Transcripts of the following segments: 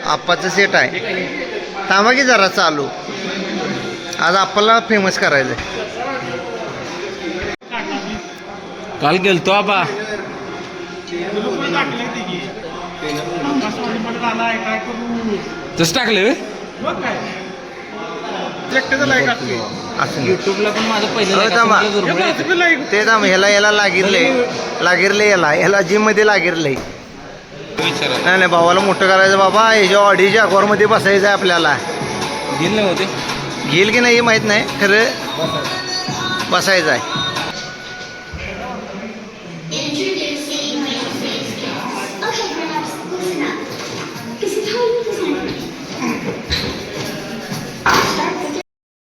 आप्पाचं set आहे. थांबा की जरा चालू. आज आप्पाला फेमस करायचं आहे. काल गेलतो आबा. तसं टाकले असं युट्यूबला पण माझं पहिलं थांबा ते थांब. ह्याला लागिरले याला जिम मध्ये लागिरले. नाही नाही भावाला मोठं करायचं बाबा. ह्याच्या ऑडीच्या अखबारमध्ये बसायचं आहे आपल्याला. गेले होते घेईल की नाही माहीत नाही, खरं बसायचं आहे.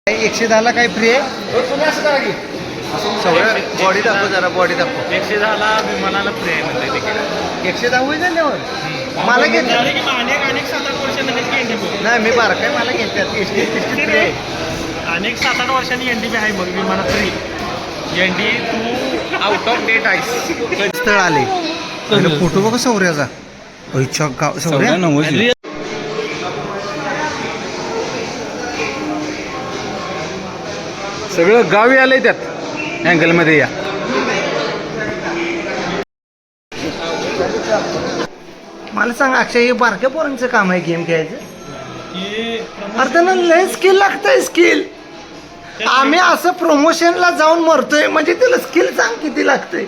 एकशे 10ला काय फ्री आहे? सगळं बॉडी दाखव जरा. बॉडी दाखव. 110ला विमानाला फ्री आहे म्हणते तिकीट. 110 होईल झाल्यावर मला घेत नाही. मी बारा काय मला घेतात फ्री आहे. अनेक 7-8 वर्षांनी एनडीबी आहे मग विमानात फ्री. एनडी तू आउट ऑफ डेट आहे. स्थळ आले. फोटो बघा सौर्याचा. इच्छा गाव सौर्या. सगळं गावी आलंय त्यात अँगलमध्ये. या मला सांग अक्षय, हे बारक्या पोरांचं काम आहे गेम खेळायचं? अरे त्यांना लय स्किल लागतंय. स्किल आम्ही असं प्रमोशनला जाऊन मरतोय म्हणजे त्याला स्किल सांग किती लागतंय.